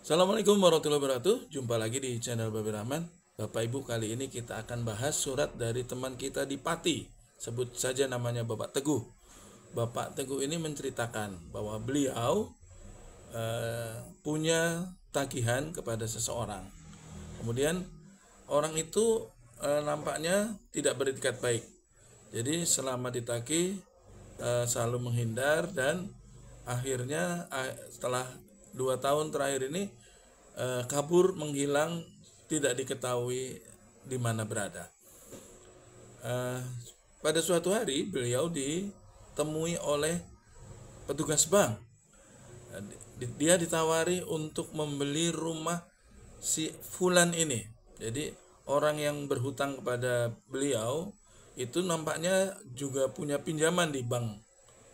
Assalamualaikum warahmatullahi wabarakatuh. Jumpa lagi di channel Babi Rahman. Bapak Ibu, kali ini kita akan bahas surat dari teman kita di Pati. Sebut saja namanya Bapak Teguh. Bapak Teguh ini menceritakan bahwa beliau punya tagihan kepada seseorang. Kemudian orang itu nampaknya tidak beretikat baik. Jadi selama ditagih selalu menghindar, dan akhirnya setelah 2 tahun terakhir ini kabur, menghilang, tidak diketahui di mana berada. Pada suatu hari beliau ditemui oleh petugas bank. Dia ditawari untuk membeli rumah si Fulan ini. Jadi orang yang berhutang kepada beliau itu nampaknya juga punya pinjaman di bank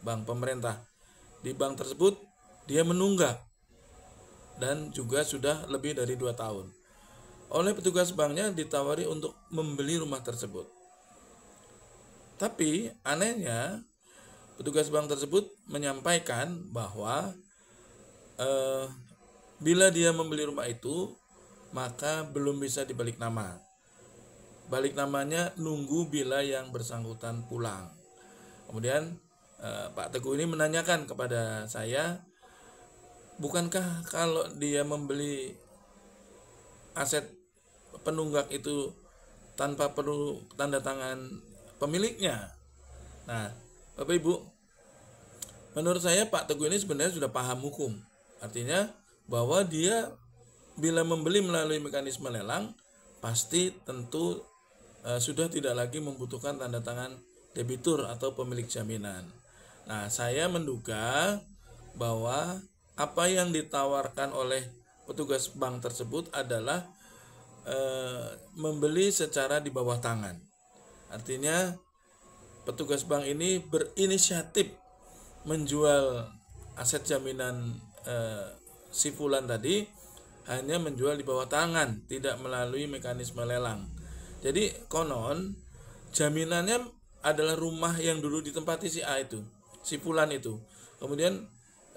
pemerintah. Di bank tersebut dia menunggak dan juga sudah lebih dari 2 tahun. Oleh petugas banknya ditawari untuk membeli rumah tersebut. Tapi anehnya petugas bank tersebut menyampaikan bahwa bila dia membeli rumah itu maka belum bisa dibalik nama. Balik namanya nunggu bila yang bersangkutan pulang. Kemudian Pak Teguh ini menanyakan kepada saya, bukankah kalau dia membeli aset penunggak itu tanpa perlu tanda tangan pemiliknya? Nah, Bapak Ibu, menurut saya Pak Teguh ini sebenarnya sudah paham hukum. Artinya bahwa dia bila membeli melalui mekanisme lelang pasti tentu sudah tidak lagi membutuhkan tanda tangan debitur atau pemilik jaminan. Nah, saya menduga bahwa apa yang ditawarkan oleh petugas bank tersebut adalah membeli secara di bawah tangan. Artinya petugas bank ini berinisiatif menjual aset jaminan si Fulan tadi, hanya menjual di bawah tangan, tidak melalui mekanisme lelang. Jadi konon jaminannya adalah rumah yang dulu ditempati si A itu, si Fulan itu. Kemudian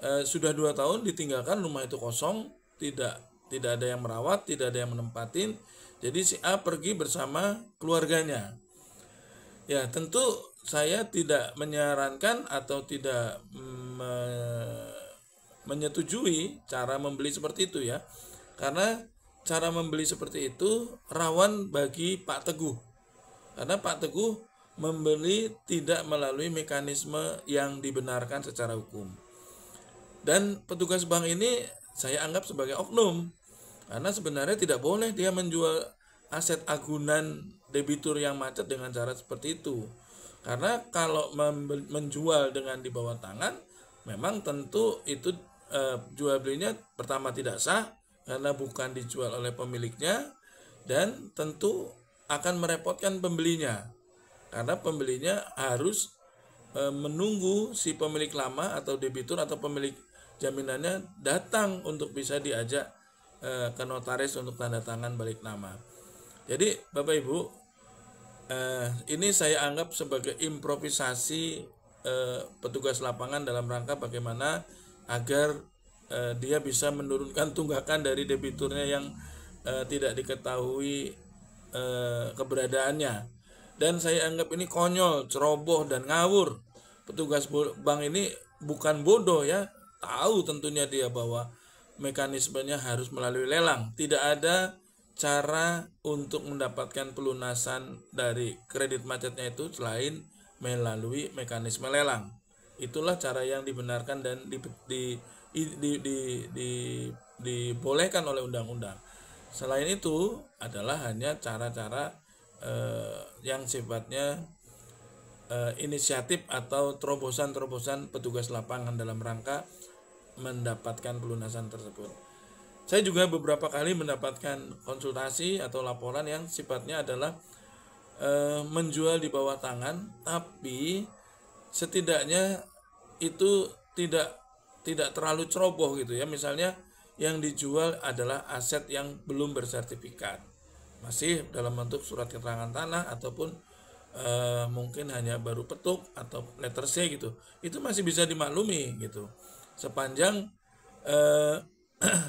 sudah 2 tahun ditinggalkan, rumah itu kosong, tidak ada yang merawat, tidak ada yang menempatin. Jadi si A pergi bersama keluarganya. Ya, tentu saya tidak menyarankan atau tidak menyetujui cara membeli seperti itu ya. Karena cara membeli seperti itu rawan bagi Pak Teguh. Karena Pak Teguh membeli tidak melalui mekanisme yang dibenarkan secara hukum. Dan petugas bank ini saya anggap sebagai oknum. Karena sebenarnya tidak boleh dia menjual aset agunan debitur yang macet dengan cara seperti itu. Karena kalau menjual dengan di bawah tangan, memang tentu itu jual belinya pertama tidak sah karena bukan dijual oleh pemiliknya, dan tentu akan merepotkan pembelinya. Karena pembelinya harus menunggu si pemilik lama atau debitur atau pemilik jaminannya datang untuk bisa diajak ke notaris untuk tanda tangan balik nama. Jadi Bapak Ibu, ini saya anggap sebagai improvisasi petugas lapangan dalam rangka bagaimana agar dia bisa menurunkan tunggakan dari debiturnya yang tidak diketahui keberadaannya. Dan saya anggap ini konyol, ceroboh, dan ngawur. Petugas bank ini bukan bodoh ya, tahu tentunya dia bahwa mekanismenya harus melalui lelang. Tidak ada cara untuk mendapatkan pelunasan dari kredit macetnya itu selain melalui mekanisme lelang. Itulah cara yang dibenarkan dan dibolehkan oleh undang-undang. Selain itu adalah hanya cara-cara yang sifatnya inisiatif atau terobosan-terobosan petugas lapangan dalam rangka mendapatkan pelunasan tersebut. Saya juga beberapa kali mendapatkan konsultasi atau laporan yang sifatnya adalah menjual di bawah tangan, tapi setidaknya itu tidak terlalu ceroboh gitu ya. Misalnya yang dijual adalah aset yang belum bersertifikat, masih dalam bentuk surat keterangan tanah ataupun mungkin hanya baru petuk atau letter C gitu. Itu masih bisa dimaklumi gitu, sepanjang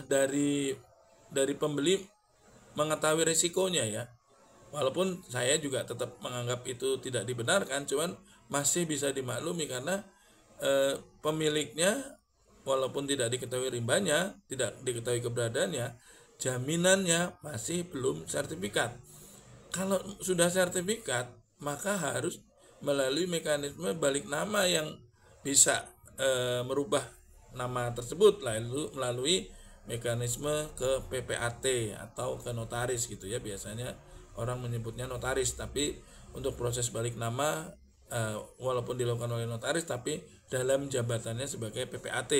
dari pembeli mengetahui risikonya ya. Walaupun saya juga tetap menganggap itu tidak dibenarkan, cuman masih bisa dimaklumi karena pemiliknya walaupun tidak diketahui rimbanya, tidak diketahui keberadaannya, jaminannya masih belum sertifikat. Kalau sudah sertifikat, maka harus melalui mekanisme balik nama yang bisa merubah nama tersebut, lalu melalui mekanisme ke PPAT atau ke notaris gitu ya. Biasanya orang menyebutnya notaris, tapi untuk proses balik nama walaupun dilakukan oleh notaris, tapi dalam jabatannya sebagai PPAT,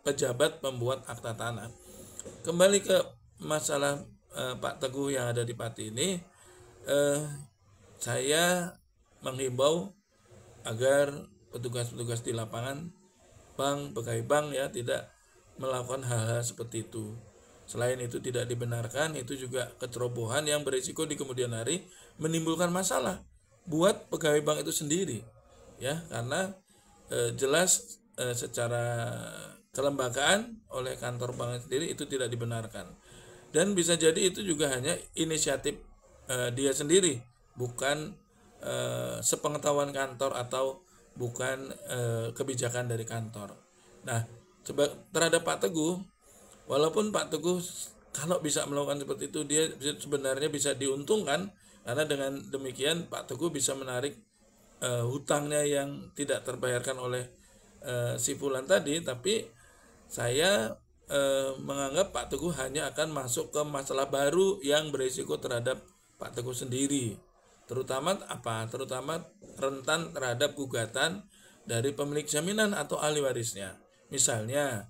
pejabat pembuat akta tanah. Kembali ke masalah Pak Teguh yang ada di Pati ini, saya menghimbau agar petugas-petugas di lapangan, bank, pegawai bank ya, tidak melakukan hal-hal seperti itu. Selain itu tidak dibenarkan, itu juga kecerobohan yang berisiko di kemudian hari menimbulkan masalah buat pegawai bank itu sendiri ya, karena jelas secara kelembagaan oleh kantor bank sendiri itu tidak dibenarkan, dan bisa jadi itu juga hanya inisiatif dia sendiri, bukan sepengetahuan kantor atau bukan kebijakan dari kantor. Nah, terhadap Pak Teguh, walaupun Pak Teguh kalau bisa melakukan seperti itu, dia sebenarnya bisa diuntungkan, karena dengan demikian Pak Teguh bisa menarik hutangnya yang tidak terbayarkan oleh si fulan tadi. Tapi saya menganggap Pak Teguh hanya akan masuk ke masalah baru yang berisiko terhadap Pak Teguh sendiri, terutama rentan terhadap gugatan dari pemilik jaminan atau ahli warisnya. Misalnya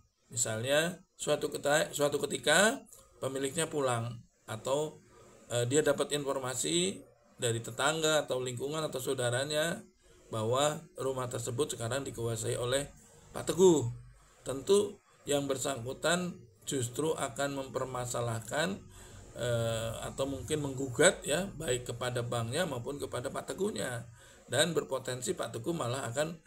suatu ketika pemiliknya pulang, atau dia dapat informasi dari tetangga atau lingkungan atau saudaranya bahwa rumah tersebut sekarang dikuasai oleh Pak Teguh. Tentu yang bersangkutan justru akan mempermasalahkan atau mungkin menggugat ya, baik kepada banknya maupun kepada Pak Teguhnya, dan berpotensi Pak Teguh malah akan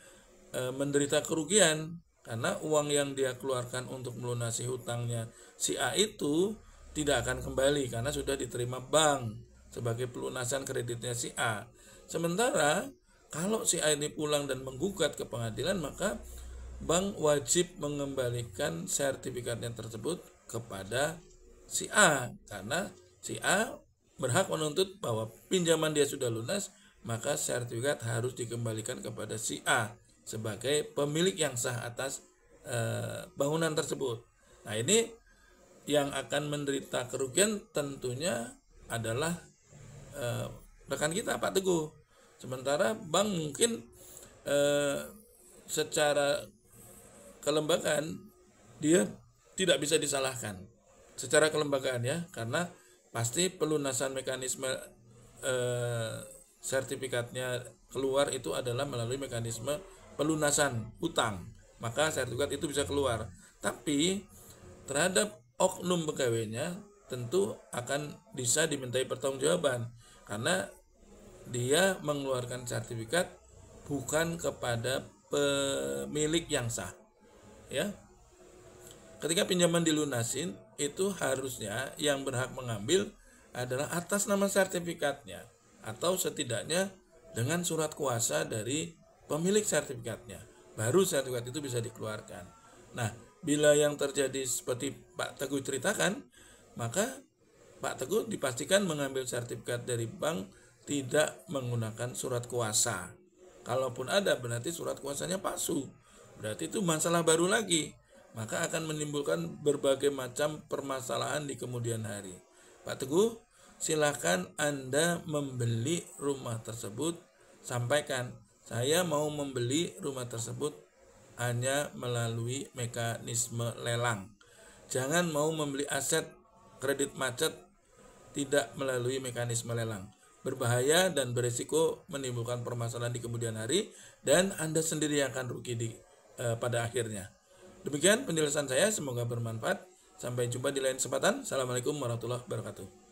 menderita kerugian, karena uang yang dia keluarkan untuk melunasi hutangnya si A itu tidak akan kembali karena sudah diterima bank sebagai pelunasan kreditnya si A. Sementara kalau si A ini pulang dan menggugat ke pengadilan, maka bank wajib mengembalikan sertifikatnya tersebut kepada si A, karena si A berhak menuntut bahwa pinjaman dia sudah lunas, maka sertifikat harus dikembalikan kepada si A sebagai pemilik yang sah atas bangunan tersebut. Nah, ini yang akan menderita kerugian tentunya adalah rekan kita Pak Teguh. Sementara bank mungkin secara kelembagaan dia tidak bisa disalahkan secara kelembagaan ya, karena pasti pelunasan mekanisme sertifikatnya keluar itu adalah melalui mekanisme pelunasan utang, maka sertifikat itu bisa keluar. Tapi terhadap oknum pegawainya tentu akan bisa dimintai pertanggungjawaban, karena dia mengeluarkan sertifikat bukan kepada pemilik yang sah ya. Ketika pinjaman dilunasin, itu harusnya yang berhak mengambil adalah atas nama sertifikatnya, atau setidaknya dengan surat kuasa dari pemilik sertifikatnya, baru sertifikat itu bisa dikeluarkan. Nah, bila yang terjadi seperti Pak Teguh ceritakan, maka Pak Teguh dipastikan mengambil sertifikat dari bank tidak menggunakan surat kuasa. Kalaupun ada, berarti surat kuasanya palsu, berarti itu masalah baru lagi, maka akan menimbulkan berbagai macam permasalahan di kemudian hari. Pak Teguh, silakan Anda membeli rumah tersebut, sampaikan saya mau membeli rumah tersebut hanya melalui mekanisme lelang. Jangan mau membeli aset kredit macet tidak melalui mekanisme lelang. Berbahaya dan berisiko menimbulkan permasalahan di kemudian hari, dan Anda sendiri yang akan rugi pada akhirnya. Demikian penjelasan saya, semoga bermanfaat. Sampai jumpa di lain kesempatan. Assalamualaikum warahmatullahi wabarakatuh.